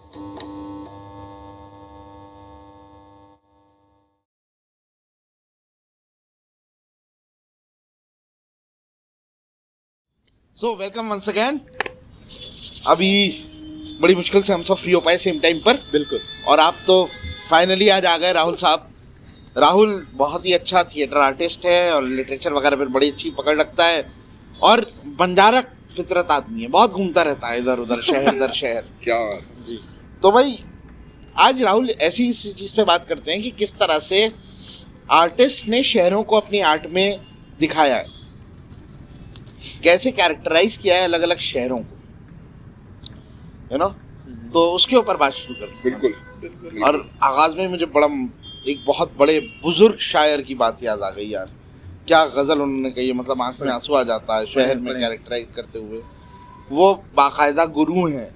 So welcome once again. अभी बड़ी मुश्किल से हम सब फ्री हो पाए सेम टाइम पर। बिल्कुल। और आप तो फाइनली आज आ गए राहुल साहब। राहुल बहुत ही अच्छा थिएटर आर्टिस्ट है और लिटरेचर वगैरह पर बड़ी अच्छी पकड़ रखता है और बंजारा फितरत आदमी है, बहुत घूमता रहता है इधर उधर शहर दर शहर। क्या जी। तो भाई आज राहुल ऐसी चीज़ पे बात करते हैं कि किस तरह से आर्टिस्ट ने शहरों को अपनी आर्ट में दिखाया है, कैसे कैरेक्टराइज किया है अलग अलग शहरों को, यू नो। तो उसके ऊपर बात शुरू करते हैं। बिल्कुल। और आगाज में मुझे बड़ा एक बहुत बड़े बुजुर्ग शायर की बात याद आ गई यार। क्या गजल उन्होंने कही है, मतलब आंख में आंसू आ जाता है शहर में कैरेक्टराइज करते हुए। वो बाकायदा गुरु हैं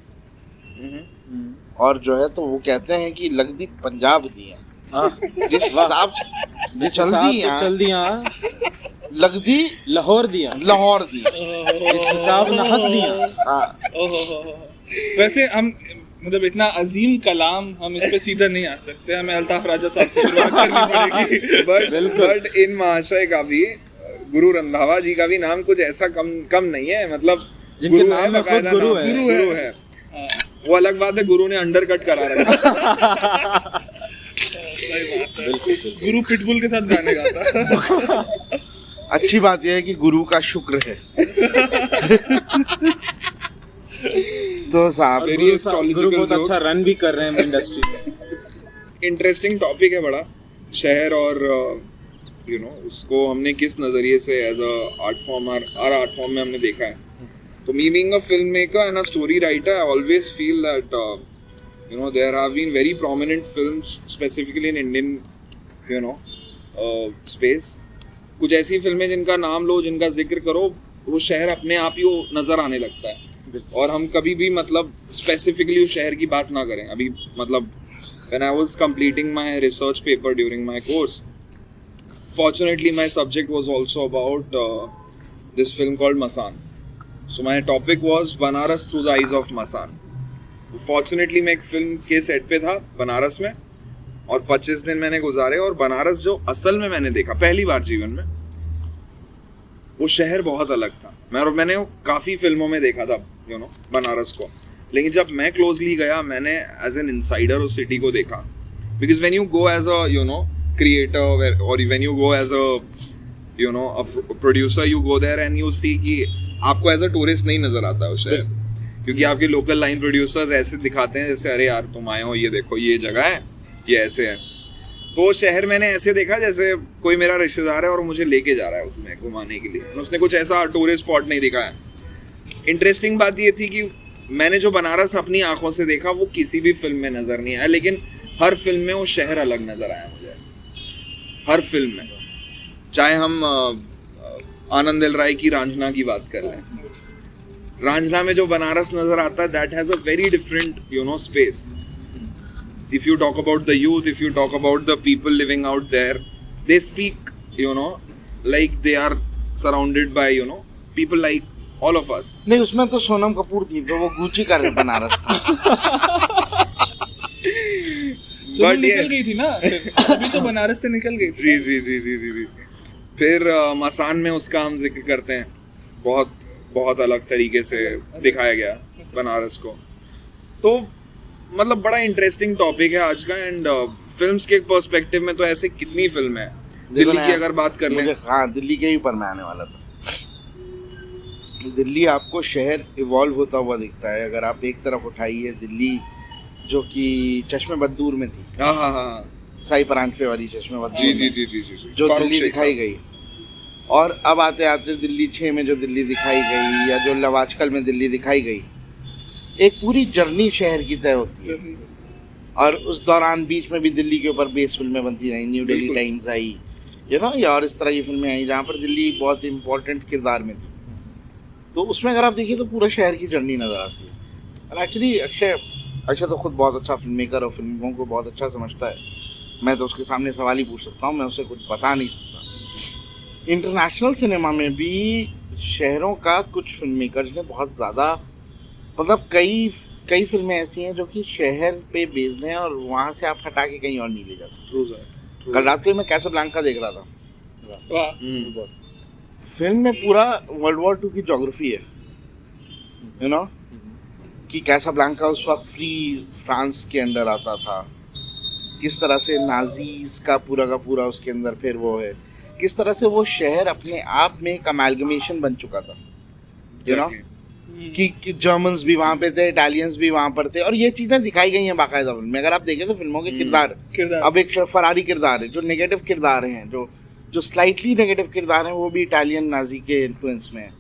और जो है तो वो कहते हैं कि लगदी पंजाब दियां, जिस हिसाब से चल दियां लगदी लाहौर दिया इस हिसाब न हंस दिया। वैसे हम मतलब इतना अजीम कलाम हम इस पे सीधा नहीं आ सकते, हमें अल्ताफ राजा साहब से शुरुआत करनी पड़ेगी। बट इन महाशय का भी, गुरु रंधावा जी का भी नाम कुछ ऐसा कम नहीं है, मतलब जिनके नाम में खुद गुरु है। वो अलग बात है गुरु ने अंडरकट करा रखा। सही बात है। गुरु पिटबुल के साथ गाने गाता। अच्छी बात यह है कि गुरु का शुक्र है। तो साहब गुरु बहुत अच्छा रन भी कर रहे हैं इंडस्ट्री में। इंटरेस्टिंग टॉपिक है बड़ा, शहर और यू नो उसको हमने किस नज़रिए से as a art form art form में हमने देखा है। तो me being a film maker and a story writer, I always feel that you know there have been very prominent films specifically in Indian you know space। कुछ ऐसी फिल्में जिनका नाम लो, जिनका जिक्र करो, वो शहर अपने आप ही वो नज़र आने लगता है और हम कभी भी मतलब स्पेसिफिकली उस शहर की बात ना करें। अभी मतलब when I was completing my research paper during my course, fortunately my subject was also about this film called Masaan। So my topic was Banaras through the eyes of Masaan। Fortunately मैं एक film के set पे था बनारस में और 25 दिन मैंने गुजारे और बनारस जो असल में मैंने देखा पहली बार जीवन में, वो शहर बहुत अलग था। मैंने काफ़ी फिल्मों में देखा था यू नो बनारस को, लेकिन जब मैं क्लोजली गया मैंने एज एन इनसाइडर उस सिटी को देखा। Because when you go as a you know creator और when you go as a you know a producer, you go there and you see कि आपको एज अ टूरिस्ट नहीं नज़र आता है उस शहर, क्योंकि आपके लोकल लाइन प्रोड्यूसर्स ऐसे दिखाते हैं जैसे अरे यार तुम आए हो, ये देखो ये जगह है, ये ऐसे है। तो शहर मैंने ऐसे देखा जैसे कोई मेरा रिश्तेदार है और मुझे लेके जा रहा है उसमें घुमाने के लिए, उसने कुछ ऐसा टूरिस्ट स्पॉट नहीं दिखाया। इंटरेस्टिंग बात ये थी कि मैंने जो बनारस अपनी आंखों से देखा वो किसी भी फिल्म में नज़र नहीं आया, लेकिन हर फिल्म में वो शहर अलग नज़र आया मुझे, हर फिल्म में। चाहे हम आनंद एल राय की रांझना की बात कर लें, रांझना में जो बनारस नजर आता है that has a very different you know space. If you talk about the youth, if you talk about the people living out there, they speak you know like they are surrounded by you know people like all of us. नहीं, उसमें तो सोनम कपूर थी तो वो Gucci का बनारस था। But निकल गई थी ना, अभी तो बनारस से निकल गई थी। जी। फिर मसान में उसका हम जिक्र करते हैं, बहुत अलग तरीके से दिखाया गया बनारस को। तो मतलब बड़ा इंटरेस्टिंग टॉपिक है आज का। एंड फिल्म्स के पर्सपेक्टिव में तो ऐसे कितनी फिल्म है। दिल्ली की अगर बात कर लें, हाँ दिल्ली के ही ऊपर मैं आने वाला था। दिल्ली आपको शहर इवॉल्व होता हुआ दिखता है। अगर आप एक तरफ उठाइए दिल्ली जो कि चश्मे बद्दूर में थी, हाँ साई परांठे वाली चश्मे बद्दूर जी जो दिल्ली दिखाई गई, और अब आते आते दिल्ली 6 में जो दिल्ली दिखाई गई या जो लव आजकल में दिल्ली दिखाई गई, एक पूरी जर्नी शहर की तय होती है। और उस दौरान बीच में भी दिल्ली के ऊपर बेस फिल्में बनती रही, new Delhi times I you know, या और इस तरह की फिल्में आई जहाँ पर दिल्ली बहुत इंपॉर्टेंट किरदार में थी। तो उसमें अगर आप देखिए तो पूरा शहर की जर्नी नज़र आती है। और एक्चुअली अक्षय तो खुद बहुत अच्छा फिल्म मेकर और फिल्मों को बहुत अच्छा समझता है। मैं तो उसके सामने सवाल ही पूछ सकता हूँ, मैं उसे कुछ बता नहीं सकता। इंटरनेशनल सिनेमा में भी शहरों का कुछ फिल्म मेकर्स ने बहुत ज़्यादा मतलब कई फिल्में ऐसी हैं जो कि शहर पे बेस्ड हैं और वहाँ से आप हटा के कहीं और नहीं ले जा सकते। कल रात को ही मैं कैसाब्लांका देख रहा था। वाह फिल्म में पूरा वर्ल्ड वॉर 2 की ज्योग्राफी है, यू नो, कि कैसाब्लांका उस वक्त फ्री फ्रांस के अंडर आता था, किस तरह से नाजीज का पूरा उसके अंदर फिर वो है, किस तरह से वो शहर अपने आप में एक अमेलगमेशन बन चुका था, यू नो, कि जर्मन्स भी वहाँ पे थे, इटालियंस भी वहाँ पर थे, और ये चीज़ें दिखाई गई हैं बाकायदा फिल्म में। अगर आप देखें तो फिल्मों के किरदार अब एक फरारी किरदार है, जो नेगेटिव किरदार हैं, जो स्लाइटली नेगेटिव किरदार हैं, वो भी इटालियन नाजी के इन्फ्लुएंस में है।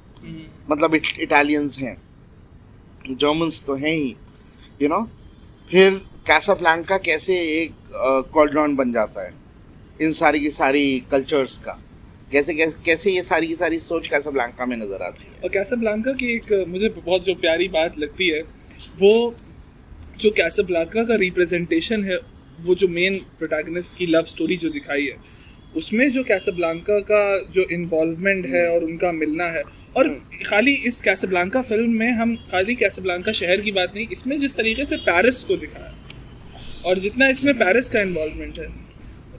मतलब इटालियंस हैं, जर्मन्स तो हैं ही, यू नो। फिर कैसाब्लांका कैसे एक कॉल्ड्रॉन बन जाता है इन सारी की सारी कल्चर्स का, कैसे ये सारी की सारी सोच कैसाब्लांका में नजर आती है। और कैसाब्लांका की एक मुझे बहुत जो प्यारी बात लगती है, वो जो कैसाब्लांका का रिप्रेजेंटेशन है, वो जो मेन प्रोटैगनिस्ट की लव स्टोरी जो दिखाई है, उसमें जो कैसाब्लांका का जो इन्वॉल्वमेंट है और उनका मिलना है, और खाली इस कैसाब्लांका फिल्म में हम खाली कैसाब्लांका शहर की बात नहीं, इसमें जिस तरीके से पेरिस को दिखाया और जितना इसमें पेरिस का इन्वॉल्वमेंट है,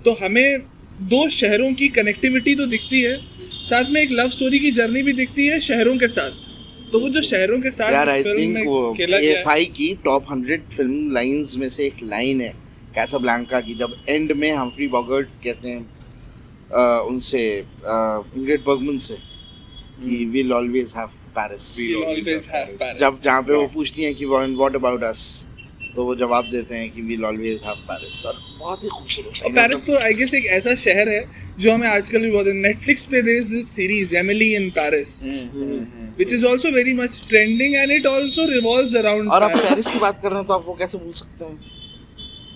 तो हमें दो शहरों की कनेक्टिविटी तो दिखती है, साथ में एक लव स्टोरी की जर्नी भी दिखती है शहरों के साथ। तो वो जो शहरों के साथ यार, आई फिल्म थिंक में वो खेला गया है, AFI की टॉप 100 फिल्म लाइंस में से एक लाइन है कैसाब्लांका की, जब एंड में हम्फ्री बॉगर्ट कहते हैं उनसे, इंग्रिड बर्गमन से, कि will always have Paris. We'll always have Paris। जब जहाँ पे वो पूछती हैं कि व्हाट अबाउट अस, तो वो जवाब देते हैं कि विल ऑलवेज हैव पेरिस। और बहुत ही खूबसूरत और पेरिस तो आई गेस एक ऐसा शहर है जो हमें आजकल भी बहुत, नेटफ्लिक्स पे there is this series Emily in Paris, which is also very much trending and it also revolves around और आप पेरिस की बात कर रहे हैं तो आप वो कैसे भूल सकते हैं?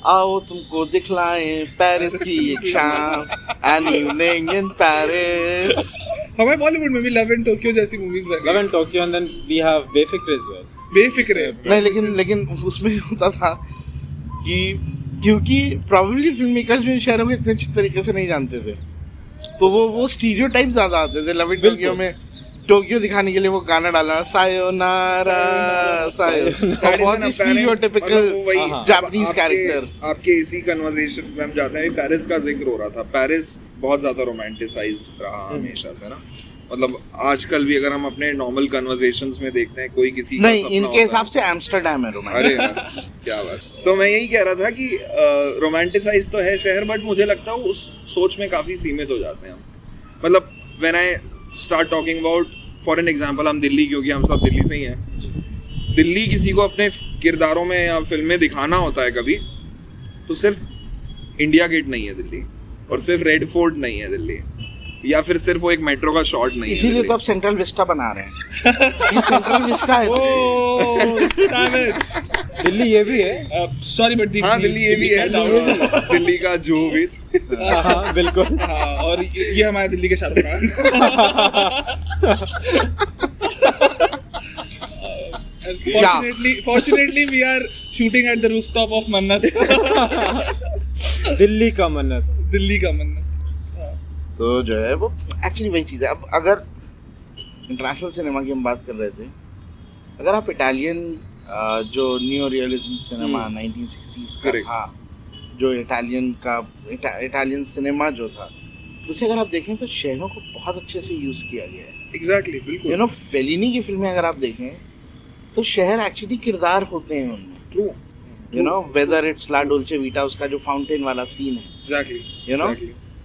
आओ तुमको दिखलाएं पेरिस की एक शाम, एन इवनिंग इन पेरिस। हमारे बॉलीवुड में भी लव इन टोक्यो जैसी मूवीज बन love in Tokyo, and then we have Befikre as well। बेफिक्र है। नहीं, लेकिन उसमें होता था कि क्योंकि प्रोबेबली फिल्म मेकर्स भी इन शहरों को इतने अच्छे तरीके से नहीं जानते थे, तो वो स्टीरियोटाइप ज्यादा आते थे। लव इन टोक्यो में टोक्यो दिखाने के लिए वो गाना डाला, सायोनारा सायोनारा, बहुत ही स्टीरियोटिपिकल जापानीज कैरेक्टर। आपके इसी कन्वर्सेशन में हम जाते हैं, पेरिस का जिक्र हो रहा था। पेरिस बहुत ज्यादा रोमांटिसाइज्ड रहा हमेशा से ना, मतलब आजकल भी अगर हम अपने नॉर्मल कन्वर्सेशंस में देखते हैं, कोई किसी नहीं, इनके हिसाब से एम्स्टर्डम है रोमांटिक। अरे यार, क्या बात। तो मैं यही कह रहा था कि रोमांटिसाइज तो है शहर, बट मुझे लगता है उस सोच में काफी सीमित हो जाते हैं हम। मतलब when I start talking about, for an example, हम दिल्ली, क्योंकि हम सब दिल्ली से ही हैं, दिल्ली किसी को अपने किरदारों में या फिल्म में दिखाना होता है कभी, तो सिर्फ इंडिया गेट नहीं है दिल्ली, और सिर्फ रेड फोर्ट नहीं है दिल्ली, या फिर सिर्फ वो एक मेट्रो का शॉट नहीं है। इसीलिए तो आप सेंट्रल विस्टा बना रहे हैं। ये सेंट्रल विस्टा है। दिल्ली ये भी है, सॉरी बट हाँ, दिल्ली ये भी है, दिल्ली का जुहू बीच। हाँ बिल्कुल। हाँ, और ये हमारे दिल्ली के Shahrukh Khan. Fortunately we are shooting at the rooftop of मन्नत। दिल्ली का मन्नत। दिल्ली का मन्नत। तो जो है वो एक्चुअली वही चीज़ है। अब अगर इंटरनेशनल सिनेमा की हम बात कर रहे थे, अगर आप इटालियन जो न्यू रियलिज्म सिनेमा 1960s का था, जो इटालियन सिनेमा जो था, उसे अगर आप देखें तो शहरों को बहुत अच्छे से यूज़ किया गया है। एग्जैक्टली, बिल्कुल। यू नो, फेलिनी की फिल्में अगर आप देखें तो शहर एक्चुअली किरदार होते हैं उनमें। True. You know, whether it's La Dolce Vita, उसका जो फाउंटेन वाला सीन है, एग्जैक्टली, यू नो,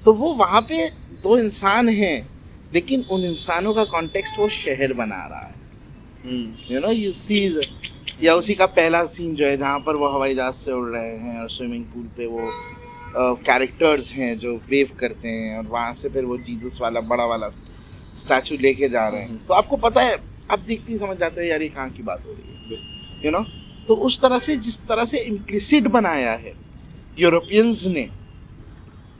तो वो वहाँ पे दो इंसान हैं, लेकिन उन इंसानों का कॉन्टेक्स्ट वो शहर बना रहा है। यू नो, यू सी, या उसी का पहला सीन जो है जहाँ पर वो हवाई जहाज से उड़ रहे हैं और स्विमिंग पूल पे वो कैरेक्टर्स हैं जो वेव करते हैं, और वहाँ से फिर वो जीसस वाला बड़ा वाला स्टैचू लेके जा रहे हैं, तो आपको पता है, आप देखते ही समझ जाते हो यार ये कहाँ की बात हो रही है। यू नो, तो उस तरह से, जिस तरह से इम्प्लिसिट बनाया है यूरोपियंस ने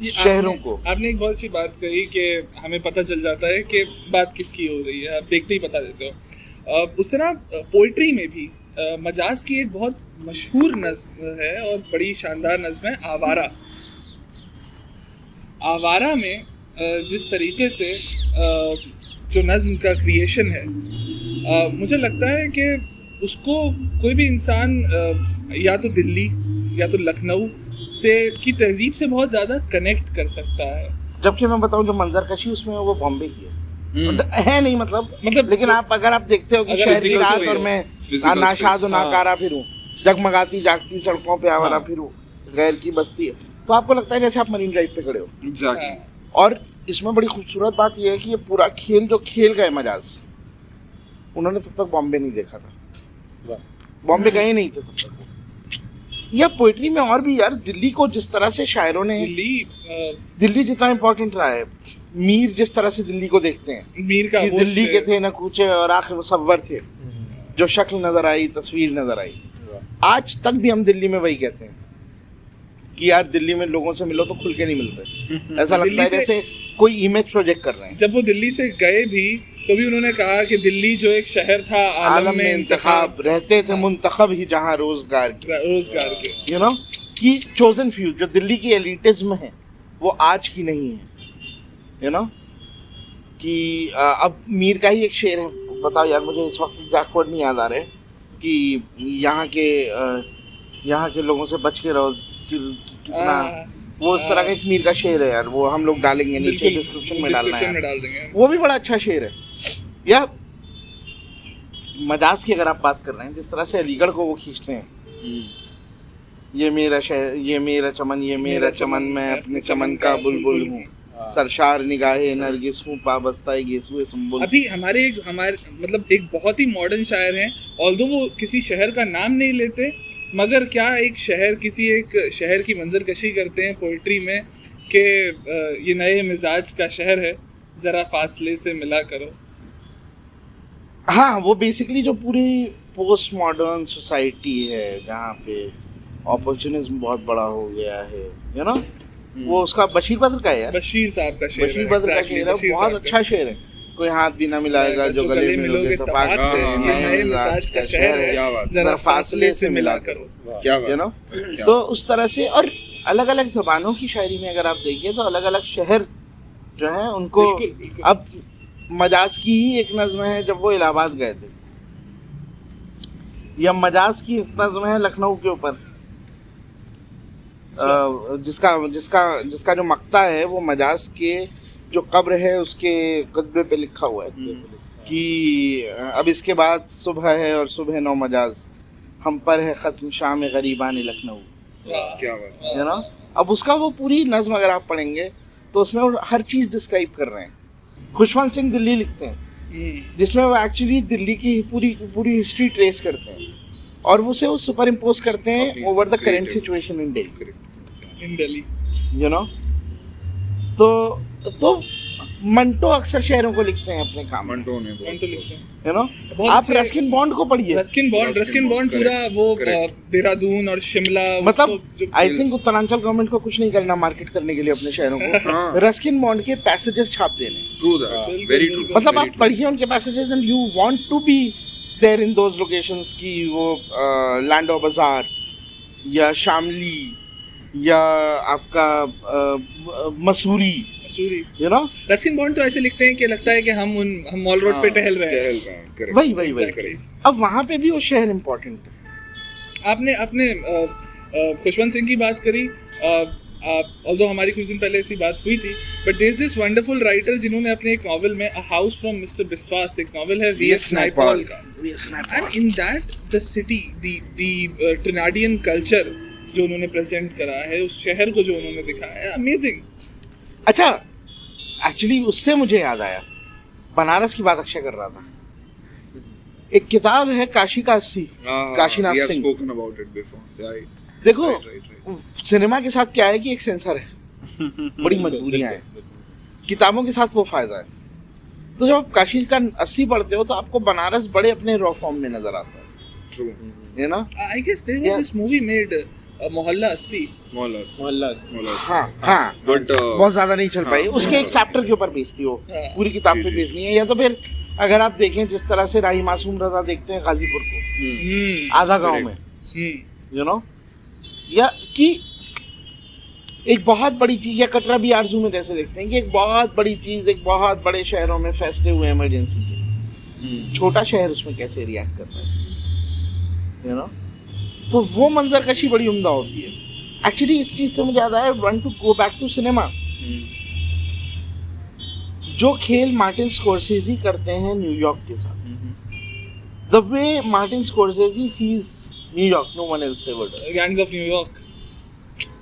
शहरों को। आपने एक बहुत अच्छी बात कही कि हमें पता चल जाता है कि बात किसकी हो रही है, आप देखते ही बता देते हो। उस तरह पोइट्री में भी मजाज की एक बहुत मशहूर नज़्म है और बड़ी शानदार नज़्म है, आवारा। आवारा में जिस तरीके से जो नज़्म का क्रिएशन है, मुझे लगता है कि उसको कोई भी इंसान या तो दिल्ली या तो लखनऊ से की तहजीब से बहुत ज़्यादा कनेक्ट कर सकता है। जबकि मैं बताऊं जो मंजर कशी उसमें है, वो बॉम्बे की है नहीं मतलब लेकिन आप अगर आप देखते हो कि अगर शहर की physical रात space, और मैं physical नाशाद space, नाकारा फिरूं, जगमगाती जागती सड़कों पे आवारा फिरूं, गैर की बस्ती है, तो आपको लगता है जैसे आप मरीन ड्राइव पे खड़े हो। एग्जैक्टली। और इसमें बड़ी खूबसूरत बात यह है कि ये पूरा खेल जो खेल गए मजाज, उन्होंने तब तक बॉम्बे नहीं देखा था, बॉम्बे गए नहीं थे तब तक। या पोइट्री में और भी यार, दिल्ली को जिस तरह से शायरों ने, दिल्ली जितना इम्पोर्टेंट रहा है, मीर जिस तरह से दिल्ली को देखते हैं मीर का कि वो दिल्ली के शेर- थे न कूचे और आखिर मुसव्वर थे, जो शक्ल नजर आई तस्वीर नजर आई। आज तक भी हम दिल्ली में वही कहते हैं कि यार दिल्ली में लोगों से मिलो तो खुल के नहीं मिलते, ऐसा लगता दिल्ली है से- जैसे कोई इमेज प्रोजेक्ट कर रहे हैं। जब वो दिल्ली से गए भी तो भी उन्होंने कहा कि दिल्ली जो एक शहर था आलम में इंतखाब, रहते थे मुंतखब ही जहां रोजगार के, रोजगार के। यू नो कि चोजन फ्यू, जो दिल्ली की एलिटिज्म है वो आज की नहीं है, यू नो कि अब मीर का ही एक शेर है, बताओ यार मुझे इस वक्त एग्जैक्ट वर्ड नहीं याद आ रहे, कि यहाँ के लोगों से बच के रहो, कितना वो इस तरह का एक मीर का शेर है यार, वो हम लोग डालेंगे नीचे डिस्क्रिप्शन में डालना है, डाल देंगे। वो भी बड़ा अच्छा शेर है। या मजाज की अगर आप बात कर रहे हैं, जिस तरह से अलीगढ़ को वो खींचते हैं, ये मेरा शहर, ये मेरा चमन, ये मेरा चमन, मैं अपने चमन का बुलबुल हूँ, सरशार निगाहे नरगिस हूँ, पाबस्ता गेसुए संबुल। अभी हमारे मतलब एक बहुत ही मॉडर्न शायर हैं, ऑल्दो वो किसी शहर का नाम नहीं लेते, मगर क्या किसी एक शहर की मंजर कशी करते हैं पोइट्री में कि ये नए मिजाज का शहर है, ज़रा फासले से मिला करो। हाँ, वो बेसिकली जो पूरी पोस्ट मॉडर्न सोसाइटी है जहाँ पे अपॉर्चुनिज्म बहुत बड़ा हो गया है, यू नो, वो उसका बशीर बद्र का है यार, बशीर साहब का शेर बशीर बद्र का शेर है, बहुत अच्छा शेर है। कोई हाथ भी ना मिलाएगा जो गले मिलोगे तपाक से, नए मिजाज का शहर क्या है, बात। जरा फासले से मिला करो। क्या यू नो, क्या तो उस तरह से। और अलग अलग जबानों की शायरी में अगर आप देखिए तो अलग अलग शहर जो है उनको, बिल्कुल, बिल्कुल। अब मजाज की ही एक नज्म है जब वो इलाहाबाद गए थे, या मजाज की एक नज्म है लखनऊ के ऊपर, जिसका जो मक्ता है वो मजाज के जो कब्र है उसके कदबे पे लिखा हुआ है कि अब इसके बाद सुबह है और सुबह नौ मजाज, हम पर है खत्म शाम गरीबान लखनऊ, क्या बात। You know. अब उसका वो पूरी नज्म अगर आप पढ़ेंगे तो उसमें वो हर चीज़ डिस्क्राइब कर रहे हैं। खुशवंत सिंह दिल्ली लिखते हैं जिसमें वो एक्चुअली दिल्ली की पूरी हिस्ट्री ट्रेस करते हैं और उसे वो सुपर इम्पोज करते हैं over the current situation in Delhi, you know. तो मंटो अक्सर शहरों को लिखते हैं अपने काम, मंटो ने यू नो। बहुत आप अच्छे- रस्किन बॉन्ड को पढ़िए, रस्किन बॉन्ड पूरा वो देहरादून और शिमला, मतलब उसको जो आई थिंक उत्तरांचल गवर्नमेंट को कुछ नहीं करना मार्केट करने के लिए अपने शहरों को, हाँ। रस्किन बॉन्ड के पैसेजेस छाप देने, ट्रू दैट, वेरी ट्रू। मतलब आप पढ़िए उनके passages and you want to be there in those locations की वो लैंडो बाजार या शामली या आपका Mussoorie, you know. Ruskin Bond तो ऐसे लिखते हैं कि लगता है कि हम मॉल रोड पे टहल रहे हैं। करेक्ट। वही अब वहाँ पे भी वो शहर इम्पोर्टेंट है। आपने खुशवंत सिंह की बात करी, ऑल्दो हमारी कुछ दिन पहले ऐसी बात हुई थी, but there is this wonderful writer जिन्होंने अपने एक नॉवेल में a house from mister Biswas, एक नॉवेल है वीएस नायपॉल का, and in that the city the Trinidadian culture जो उन्होंने प्रेजेंट करा है, उस शहर को जो उन्होंने दिखाया है, अमेजिंग। अच्छा, एक्चुअली उससे मुझे याद आया, बनारस की बात अक्षय कर रहा था, एक किताब है काशी का 80, Kashinath Singh. spoken about it before. Right. देखो Right. सिनेमा के साथ क्या है कि एक सेंसर है, बड़ी मजबूरियां हैं, किताबों के साथ वो फायदा है। तो जब आप काशी का 80 पढ़ते हो तो आपको बनारस बड़े अपने रॉ फॉर्म में नजर आता है, True. You know. I guess there was this movie made Mohalla 80। Mohallas. हाँ But बहुत ज्यादा नहीं चल पाई, उसके एक चैप्टर के ऊपर बेस्ड थी वो, पूरी किताब पे बेस्ड नहीं है। या तो फिर अगर आप देखें जिस तरह से राही मासूम रजा देखते हैं गाजीपुर को, आधा गांव में, यू नो, या कि एक बहुत बड़ी चीज, या कटरा भी आरजू में जैसे देखते हैं कि एक बहुत बड़ी चीज एक बहुत बड़े शहरों में फैसले हुए इमरजेंसी के, छोटा शहर उसमें कैसे रिएक्ट कर रहा है, यू नो, तो वो मंजर कशी बड़ी उम्दा होती है। एक्चुअली इस चीज़ से मुझे याद आया, want to go back to cinema. जो खेल मार्टिन स्कॉर्सेज़ी करते हैं न्यूयॉर्क के साथ, the way Martin Scorsese sees New York, no one else ever does. Gangs of New York,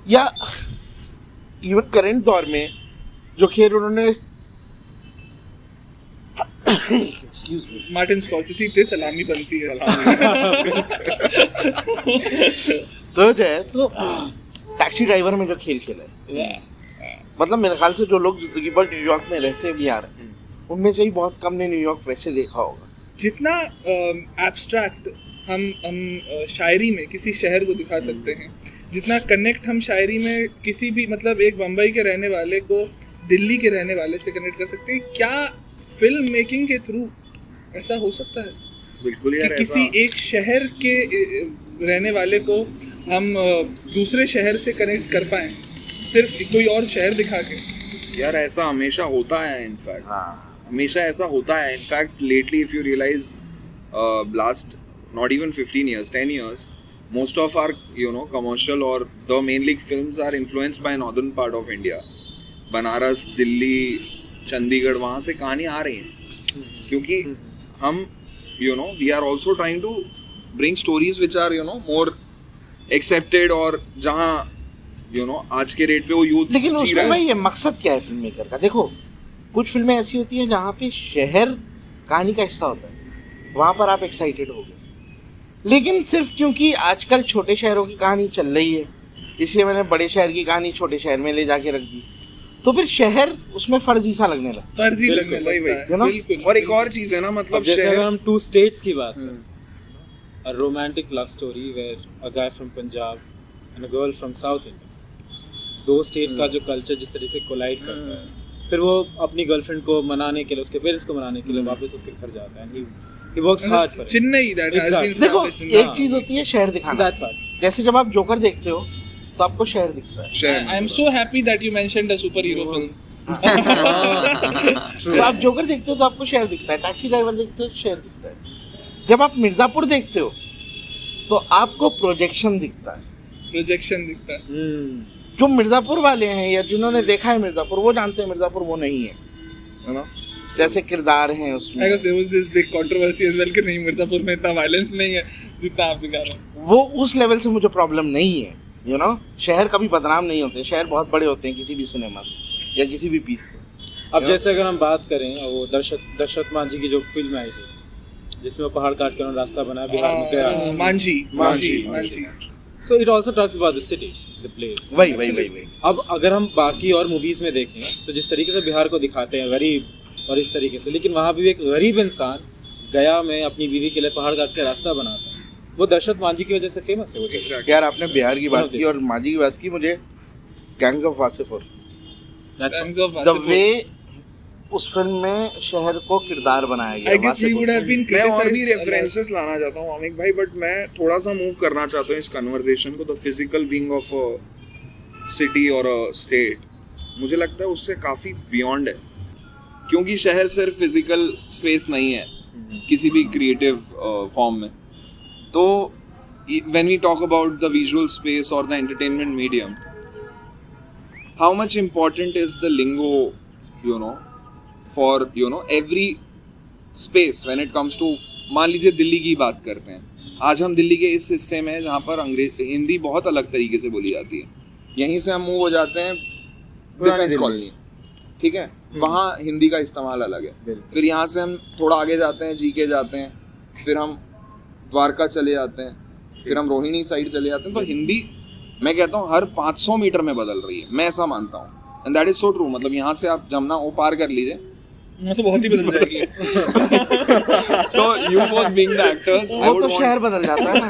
या इवन करंट दौर में जो खेल उन्होंने एक्सक्यूज मी, मार्टिन स्कॉर्सेज़ी थे, सलामी बनती है। तो जो है तो टैक्सी ड्राइवर में जो खेल खेला है, वाह। मतलब मेरे ख्याल से जो लोग जिंदगी भर न्यूयॉर्क में रहते भी आ रहे हैं, उनमें से ही बहुत कम ने न्यूयॉर्क वैसे देखा होगा। जितना एब्स्ट्रैक्ट हम शायरी में किसी शहर को दिखा सकते हैं, जितना कनेक्ट हम शायरी में किसी भी, मतलब एक बम्बई के रहने वाले को दिल्ली के रहने वाले से कनेक्ट कर सकते हैं, क्या फिल्म मेकिंग के थ्रू ऐसा हो सकता है बिल्कुल कि यार, किसी ऐसा एक शहर के रहने वाले को हम दूसरे शहर से कनेक्ट कर पाएं सिर्फ कोई और शहर दिखा के? यार ऐसा हमेशा होता है, इनफैक्ट हाँ, हमेशा ऐसा होता है। In fact lately if you realize last not even 15 years, 10 years, most of our, you know, commercial or the main league films are influenced by northern part of India. Banaras, Delhi, Chandigarh, वहाँ से कहानी आ रही हैं, क्योंकि हम, you know, we are also trying to bring stories which are, you know, more accepted, और जहाँ, you know, आज के रेट पे वो यूथ लेकिन उसमें भाई ये मकसद क्या है फिल्म मेकर का? देखो, कुछ फिल्में ऐसी होती हैं जहाँ पे शहर कहानी का हिस्सा होता है, वहाँ पर आप एक्साइटेड हो गए, लेकिन सिर्फ क्योंकि आजकल छोटे शहरों की कहानी चल रही है, इसलिए मैंने बड़े शहर की कहानी छोटे शहर में ले जाके रख दी, तो फिर शहर उसमें फर्जी सा लगने लगा। फर्जी बिल्कुल, लगने लगता है ना? है, बिल्कुल। और एक और चीज़ है ना, मतलब अब जैसे अगर शहर, हम टू स्टेट्स की बात करें, a romantic love story where a guy from Punjab and a girl from South India, दो स्टेट का जो कल्चर जिस तरह से कोलाइड करता है, फिर वो अपनी गर्लफ्रेंड को मनाने के लिए, उसके पेरेंट्स को मनाने के लिए वापस उसके घर जाता है, he works hard for it. Chennai, that has been Exactly. देखो, established in एक चीज होती है शहर So दिखाना, that's all. जैसे जब आप जोकर देखते हो तो आपको शहर दिखता है, शहर I am so happy that you mentioned a superhero film. तो आप जोकर देखते हो तो आपको शहर दिखता है, टैक्सी ड्राइवर देखते हो तो शहर दिखता है, जब आप मिर्जापुर देखते हो तो आपको प्रोजेक्शन दिखता है। प्रोजेक्शन दिखता है। जो मिर्जापुर वाले हैं या जिन्होंने देखा है मिर्जापुर, वो जानते हैं मिर्जापुर वो नहीं है, है ना? जैसे किरदार हैं उसमें, I guess there was this big controversy as well कि नहीं, मिर्जापुर में इतना वायलेंस नहीं है जितना आप दिखा रहे हो। वो उस लेवल से मुझे प्रॉब्लम नहीं है, यू नो। शहर कभी बदनाम नहीं होते, शहर बहुत बड़े होते हैं किसी भी सिनेमा से या किसी भी पीस से। अब जैसे अगर हम बात करें वो दशरथ मांझी की जो फिल्म आई थी जिसमें वो पहाड़ काट के उन्होंने रास्ता बनाया बिहार में गया, Manjhi. So it also talks about the city, the place. वही अब अगर हम बाकी और मूवीज में देखें तो जिस तरीके से बिहार को दिखाते हैं गरीब और इस तरीके से, लेकिन वहाँ भी एक गरीब इंसान गया में अपनी बीवी के लिए पहाड़ काट के रास्ता बनाता है, वो दशरथ मांझी की वजह से फेमस है वो जगह। यार आपने बिहार की बात की और मांझी की बात की, मुझे gangs of Wasseypur, the way उस फिल्म में शहर को किरदार बनाया गया, I guess we would have been मैं और भी criticized रेफरेंसेस लाना चाहता हूँ अमिक भाई, बट मैं थोड़ा सा मूव करना चाहता हूँ इस कन्वर्सेशन को। The physical being of a city और अ स्टेट, मुझे लगता है उससे काफ़ी बियॉन्ड है, क्योंकि शहर सिर्फ फिजिकल स्पेस नहीं है किसी भी क्रिएटिव फॉर्म में। तो when we talk about the visual space और the entertainment medium, how much important is the lingo, you know, for you know every space when it comes to, मान लीजिए दिल्ली की बात करते हैं, आज हम दिल्ली के इस हिस्से में जहाँ पर हिंदी बहुत अलग तरीके से बोली जाती है, यहीं से हम मूव हो जाते हैं डिफेंस कॉलोनी, ठीक है, वहाँ हिंदी का इस्तेमाल अलग है। फिर यहाँ से हम थोड़ा आगे जाते हैं, जीके जाते हैं, फिर हम द्वारका चले जाते हैं, फिर हम रोहिणी साइड चले जाते हैं, तो हिंदी मैं कहता हूँ हर 500 मीटर में बदल रही है, मैं ऐसा मानता हूँ, and that is so true. मतलब यहाँ से आप जमुना वो पार कर लीजिए वो तो बहुत ही बदल जाएगी। तो you both being the actors, I वो would तो want- शहर बदल जाता है ना।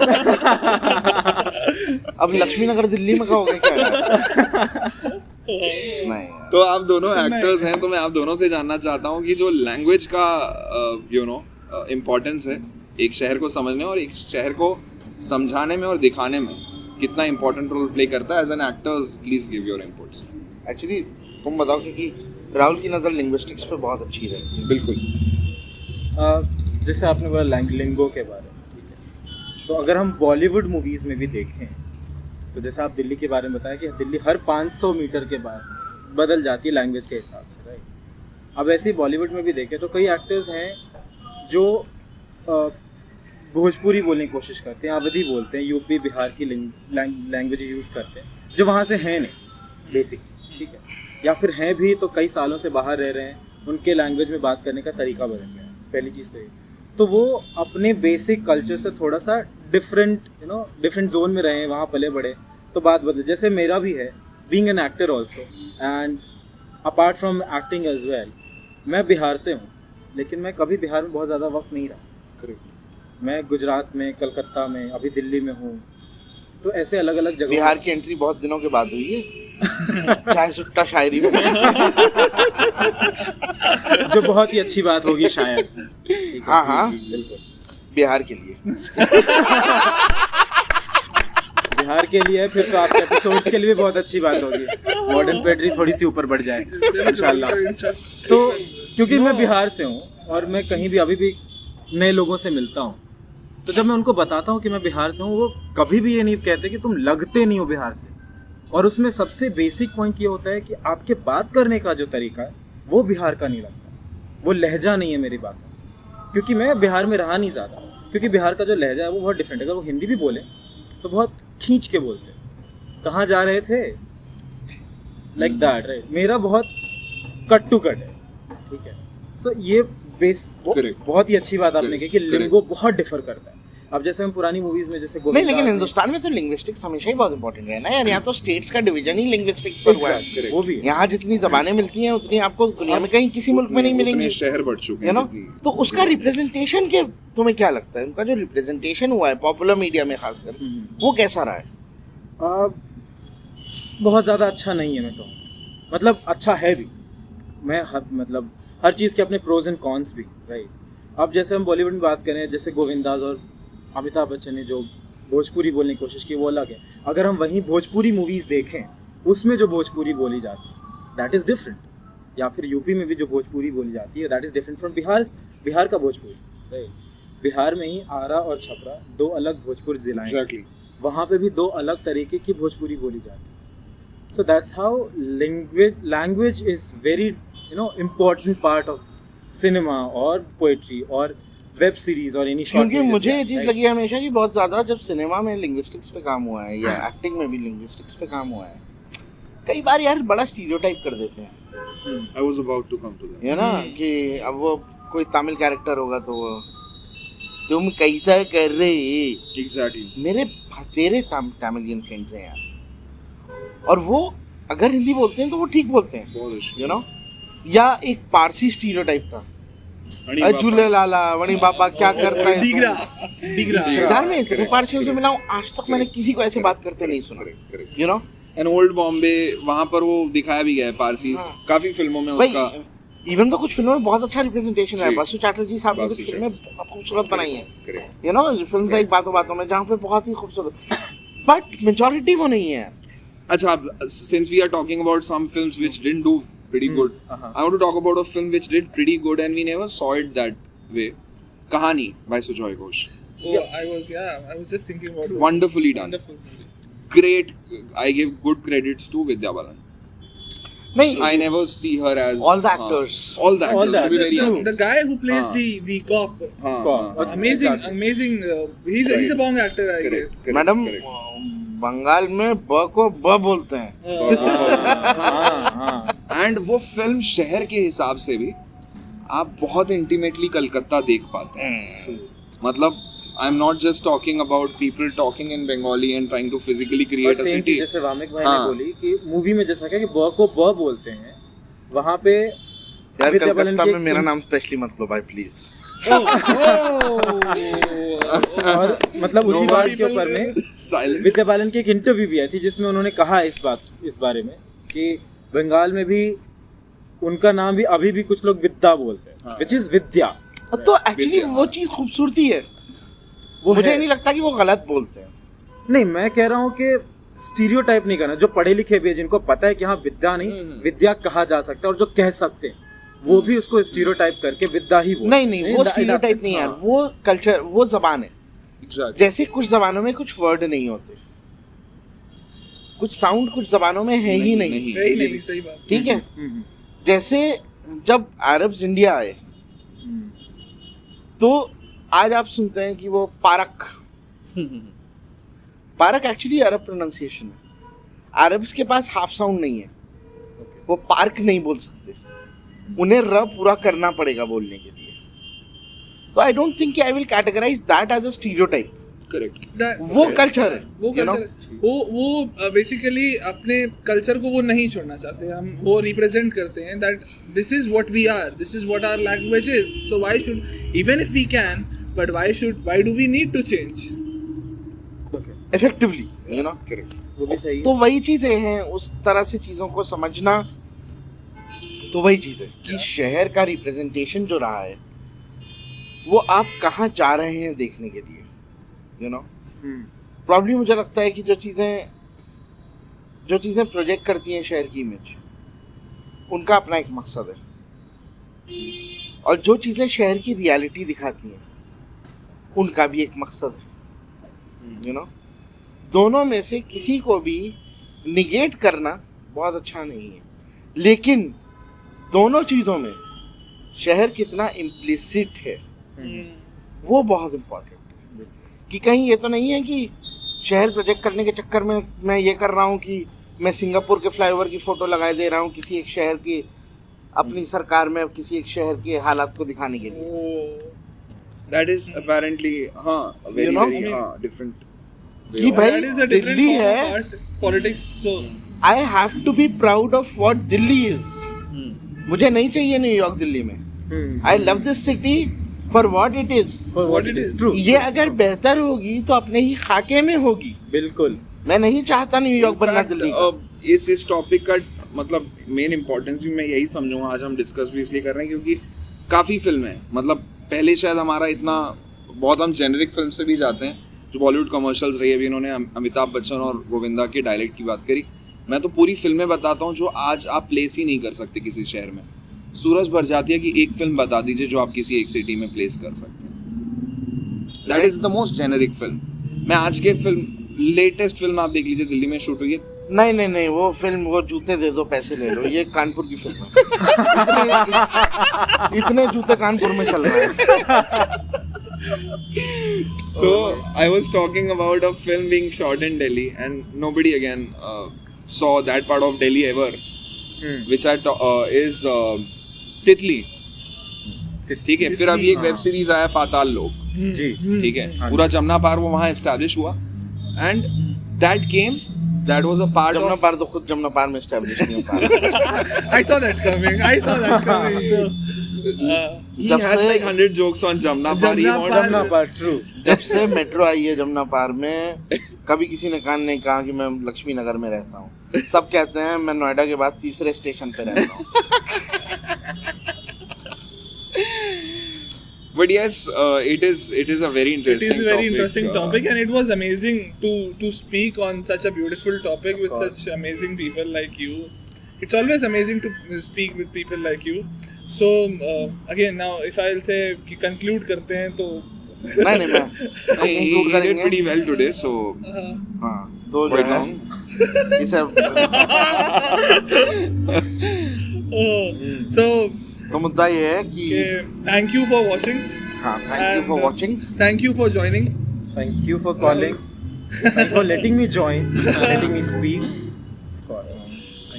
अब लक्ष्मी नगर दिल्ली में कहोगे क्या नहीं यार। तो आप दोनों एक्टर्स हैं, तो मैं आप दोनों से जानना चाहता हूँ कि जो लैंग्वेज का यू नो इम्पोर्टेंस है एक शहर को समझने और एक शहर को समझाने में और दिखाने में, कितना इम्पोर्टेंट रोल प्ले करता है as an actors. Please give your inputs. Actually तुम बताओ, क्योंकि राहुल की नज़र लिंग्विस्टिक्स पे बहुत अच्छी रहती है। बिल्कुल। जैसे आपने बोला लिंगो के बारे में, ठीक है, तो अगर हम बॉलीवुड मूवीज़ में भी देखें तो जैसे आप दिल्ली के बारे में बताया कि दिल्ली हर 500 मीटर के बाद बदल जाती है लैंग्वेज के हिसाब से, राइट। अब ऐसे ही बॉलीवुड में भी देखें तो कई एक्टर्स हैं जो भोजपुरी बोलने की कोशिश करते हैं, अवधी बोलते हैं, यूपी बिहार की लैंग्वेज यूज़ करते हैं जो वहाँ से हैं नहीं बेसिकली, ठीक है, या फिर हैं भी तो कई सालों से बाहर रह रहे हैं, उनके लैंग्वेज में बात करने का तरीका बदल गया है, पहली चीज़ तो ये। तो वो अपने बेसिक कल्चर से थोड़ा सा डिफरेंट जोन में रहे हैं, वहाँ पले बड़े, तो बात बदले। जैसे मेरा भी है, being an actor also and apart from acting as well, मैं बिहार से हूँ, लेकिन मैं कभी बिहार में बहुत ज़्यादा वक्त नहीं रहा। मैं गुजरात में, कलकत्ता में, अभी दिल्ली में हूँ, तो ऐसे अलग अलग जगह। बिहार की एंट्री बहुत दिनों के बाद हुई है चाहे सुट्टा शायरी में जो बहुत ही अच्छी बात होगी शायद। ठीक है, हाँ हाँ बिल्कुल, बिहार के लिए बिहार के लिए फिर तो आपके एपिसोड्स के लिए भी बहुत अच्छी बात होगी, मॉडर्न पोएट्री थोड़ी सी ऊपर बढ़ जाए इंशाल्लाह। तो क्योंकि मैं बिहार से हूँ और मैं कहीं भी अभी भी नए लोगों से मिलता हूँ, तो जब मैं उनको बताता हूँ कि मैं बिहार से हूँ, वो कभी भी ये नहीं कहते कि तुम लगते नहीं हो बिहार से। और उसमें सबसे बेसिक पॉइंट ये होता है कि आपके बात करने का जो तरीका है वो बिहार का नहीं लगता, वो लहजा नहीं है मेरी बात में, क्योंकि मैं बिहार में रहा नहीं ज़्यादा। क्योंकि बिहार का जो लहजा है वो बहुत डिफरेंट है। अगर वो हिंदी भी बोले तो बहुत खींच के बोलते हैं, कहाँ जा रहे थे, लाइक दैट, राइट। मेरा बहुत कट टू कट है, ठीक है। सो ये बहुत ही अच्छी बात आपने कही कि लिंगो बहुत डिफर करता है। अब जैसे हम पुरानी मूवीज में जैसे नहीं, लेकिन हिंदुस्तान में तो लिंग्विस्टिक्स हमेशा ही बहुत इंपॉर्टेंट है ना यार। यहाँ तो स्टेट्स का डिवीजन ही लिंग्विस्टिक्स पर हुआ है, वो भी यहाँ जितनी जबानें मिलती हैं उतनी आपको दुनिया में कहीं किसी मुल्क में नहीं मिलेंगी, शहर बढ़ चुके हैं ना। तो उसका रिप्रेजेंटेशन के तुम्हें क्या लगता है, उनका जो रिप्रेजेंटेशन हुआ है पॉपुलर मीडिया में खासकर, वो कैसा रहा है? बहुत ज़्यादा अच्छा नहीं है, मैं कहूँ। मतलब अच्छा है भी, मैं मतलब हर चीज़ के अपने प्रोज एंड कॉन्स भी, राइट। अब जैसे हम बॉलीवुड में बात करें, जैसे गोविंदास और अमिताभ बच्चन ने जो भोजपुरी बोलने की कोशिश की वो अलग है। अगर हम वहीं भोजपुरी मूवीज़ देखें, उसमें जो भोजपुरी बोली जाती है दैट इज़ डिफरेंट, या फिर यूपी में भी जो भोजपुरी बोली जाती है that is different from Bihar का भोजपुरी, राइट। बिहार में ही आरा और छपरा दो अलग भोजपुर जिला हैं, वहाँ पे भी दो अलग तरीके की भोजपुरी बोली जाती है। So that's how language is very important part of cinema और पोएट्री और वेब सीरीज और एनी शॉर्ट। क्योंकि मुझे ये चीज़ लगी हमेशा कि बहुत ज़्यादा जब सिनेमा में लिंग्विस्टिक्स पे काम हुआ है या एक्टिंग में भी लिंग्विस्टिक्स पे काम हुआ है, कई बार यार बड़ा स्टीरियोटाइप कर देते हैं। I was about to come to that. ये ना कि अब वो कोई तमिल कैरेक्टर होगा तो वो तुम कैसा कर रहे, Exactly. मेरे तेरे तमिलियन फ्रेंड्स हैं यार, और वो अगर हिंदी बोलते हैं तो वो ठीक बोलते हैं, बहुत अच्छी। You know. या एक पारसी स्टीरियोटाइप था, झूले लाला वणी बाबा क्या करता है डिगरा यार। मैं इतने पारसियों से मिला हूँ, आज तक मैंने किसी को ऐसे बात करते नहीं सुना, you know. And old Bombay वहाँ पर वो दिखाया भी गया है पारसी, काफी फिल्मों में उसका। इवन तो कुछ फिल्मों में बहुत अच्छा रिप्रेजेंटेशन है। बसु चैटर्जी साहब ने कुछ फिल्में बहुत खूबसूरत बनाई हैं, यू नो, फिल्म लाइक बातों बातों में, जहाँ पे बहुत ही खूबसूरत, बट मेजॉरिटी वो नहीं है। अच्छा, since we are talking about some films which didn't do pretty good, I want to talk about a film which did pretty good and we never saw it that way. Kahani by Sujoy Ghosh. I was just thinking about it. Wonderfully done. Wonderful. Great. I give good credits to Vidya Balan. नहीं, I never see her as all the actors. All the actors. actors. Very young. The guy who plays the cop. Amazing. He's a bong actor, I guess. Madam Bengal में ब को ब बोलते हैं। And वो film शहर के हिसाब से भी आप बहुत इंटीमेटली कलकत्ता देख पाते हैं। मतलब I am not just talking about people talking in Bengali and trying to physically create a city. जैसे वामिक भाई ने बोली कि मूवी में जैसा क्या कि ब को ब बोलते हैं, वहाँ पे यार कलकत्ता में मेरा नाम स्पेशली मत लो भाई प्लीज। और मतलब उसी बात के ऊपर में विद्या बालन की एक इंटरव्यू भी आई थी जिसमें उन्होंने कहा इस बारे में कि बंगाल में भी उनका नाम भी अभी भी कुछ लोग विद्या बोलते हैं, विच इज विद्या। तो एक्चुअली वो चीज़ खूबसूरती है, वो मुझे नहीं लगता कि वो गलत बोलते हैं। नहीं, मैं कह रहा हूँ कि स्टीरियोटाइप नहीं करना। जो पढ़े लिखे भी है, जिनको पता है कि हाँ विद्या नहीं विद्या कहा जा सकता है, और जो कह सकते हैं वो भी उसको स्टीरियोटाइप करके विद्या ही बोलते हैं। नहीं, वो स्टीरियोटाइप नहीं है, वो कल्चर, वो जबान है। एग्जैक्टली जैसे कुछ जबानों में कुछ वर्ड नहीं होते, कुछ साउंड कुछ जबानों में है ही नहीं, नहीं नहीं सही बात। ठीक है। जैसे जब अरब्स इंडिया आए तो आज आप सुनते हैं कि वो पारक एक्चुअली अरब प्रोनाउंसिएशन है। अरब्स के पास हाफ साउंड नहीं है, वो पार्क नहीं बोल सकते, उन्हें र पूरा करना पड़ेगा बोलने के लिए। तो I don't think I will categorize that as a stereotype. Correct वो कल्चर है, वो you know? कल्चर वो बेसिकली अपने कल्चर को वो नहीं छोड़ना चाहते। हम वो रिप्रेजेंट करते हैं that this is what we are, this is what our language is, so why should even if we can, but why do we need to change effectively, you know. Correct वो भी सही है। तो वही चीजें हैं, उस तरह से चीजों को समझना। तो वही चीज है कि शहर का रिप्रेजेंटेशन जो रहा है वो आप कहाँ जा रहे हैं देखने के लिए, यू नो। प्रॉब्लम मुझे लगता है कि जो चीज़ें प्रोजेक्ट करती हैं शहर की इमेज, उनका अपना एक मकसद है, और जो चीज़ें शहर की रियलिटी दिखाती हैं उनका भी एक मकसद है, यू नो। दोनों में से किसी को भी निगेट करना बहुत अच्छा नहीं है, लेकिन दोनों चीज़ों में शहर कितना इम्प्लिसिट है वो बहुत इम्पोर्टेंट है। कि कहीं ये तो नहीं है कि शहर प्रोजेक्ट करने के चक्कर में मैं ये कर रहा हूँ कि मैं सिंगापुर के फ्लाईओवर की फ़ोटो लगाए दे रहा हूँ किसी एक शहर की, अपनी सरकार में किसी एक शहर के हालात को दिखाने के लिए। That is apparently very You know, very different कि भाई दिल्ली है, politics, so I have to be proud of what Delhi is. मुझे नहीं चाहिए न्यूयॉर्क दिल्ली में। I love this city for what it is. What it is. True. ये अगर बेहतर होगी तो अपने ही खाके में होगी। बिल्कुल। मैं नहीं चाहता न्यूयॉर्क बनना दिल्ली का। इस टॉपिक का मतलब मेन इंपॉर्टेंस भी मैं यही समझूंगा आज हम डिस्कस भी इसलिए कर रहे हैं क्योंकि काफ़ी फिल्में हैं। मतलब पहले शायद हमारा इतना बहुत हम जेनरिक फिल्म से भी जाते हैं, जो बॉलीवुड कमर्शियल्स रही है। अभी इन्होंने अमिताभ बच्चन और गोविंदा के डायलेक्ट की बात करी। मैं तो पूरी फिल्में बताता हूँ जो आज आप प्लेस ही नहीं कर सकते किसी शहर में। सूरज भरजातिया की एक फिल्म बता दीजिए जो आप किसी एक सिटी में प्लेस कर सकते हैं। That is the most generic film. मैं आज के फिल्म लेटेस्ट फिल्म आप देख लीजिए, दिल्ली में शूट हुई है। नहीं, वो फिल्म, वो जूते दे दो पैसे ले लो, ये कानपुर की फिल्म है। इतने जूते कानपुर में चल रहे हैं। So I was talking about a film being shot in Delhi, and nobody again saw that part of Delhi ever, which is तितली। ठीक है, फिर अभी एक वेब सीरीज आया पाताल लोक। जी। ठीक है, पूरा जमुना पार वो वहाँ एस्टैब्लिश हुआ, and that was a part Jamuna of पार तो खुद जमुना पार में एस्टैब्लिश नहीं हो पा रहा। I saw that coming. So he जब has से- like 100 jokes on Jamna Par. He Jamna wants Par- Jamuna Paar, true. जब से मेट्रो आई है जमुना पार में, कभी किसी ने कान नहीं कहा कि मैं लक्ष्मी नगर में रहता हूँ। सब कहते हैं मैं नोएडा के बाद तीसरे स्टेशन पे रहता हूँ। But yes, it is a very it interesting is a very topic. interesting topic, and it was amazing to speak on such a beautiful topic with such amazing people like you. It's always amazing to speak with people like you. So again, now if I'll say कि conclude करते हैं तो नहीं मैं He conclude did करेंगे। pretty well today, so हाँ, तो जो quite है long. इसे so तो मुद्दा ये है कि thank you for watching. हाँ, thank you for watching. Thank you for joining. Thank you for calling. Thank for letting me join, letting me speak. Of course.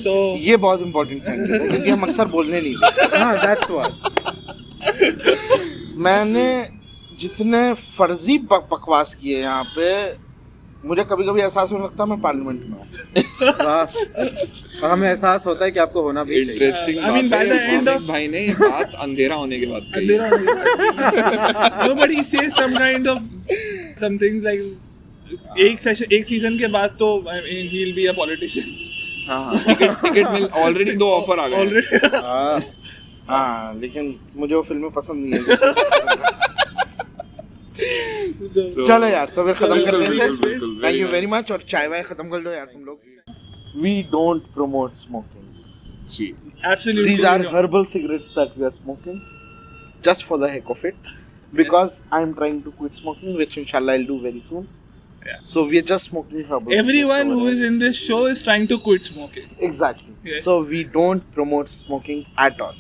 So ये बहुत इंपॉर्टेंट थैंक यू था क्योंकि हम अक्सर बोलने नहीं देते। हाँ, that's what. मैंने जितने फर्जी बकवास किए यहाँ पे, मुझे कभी कभी एहसास होने लगता है मैं पार्लियामेंट में हूँ। वाह। और हमें एहसास होता है कि आपको होना भी चाहिए। Interesting I mean, बात by है। the end मोहम्मद of- भाई ने ये बात अंधेरा होने के बाद कही है। nobody says some kind of some things like एक सीजन के बाद तो I mean, he'll be a politician हाँ, टिकट मिल ऑलरेडी 2 ऑफर आ गए। already. हाँ, हाँ, लेकिन मुझे वो फिल्में पसंद नहीं है। So- चलो यार, तो फिर खत्म बिल्कुल, करते हैं। बिल्कुल, बिल्कुल, thank you very very nice. मच, और चाय वाय खत्म कर लो यार तुम लोग। We don't promote smoking. जी। Absolutely. These are no. herbal cigarettes that we are smoking just for the heck of it. because I'm trying to quit smoking, which inshallah I'll do very soon. Yeah. So we are just smoking herbal. Everyone cigarettes who over is here. in this show is trying to quit smoking. Exactly. Yes. So we don't promote smoking at all.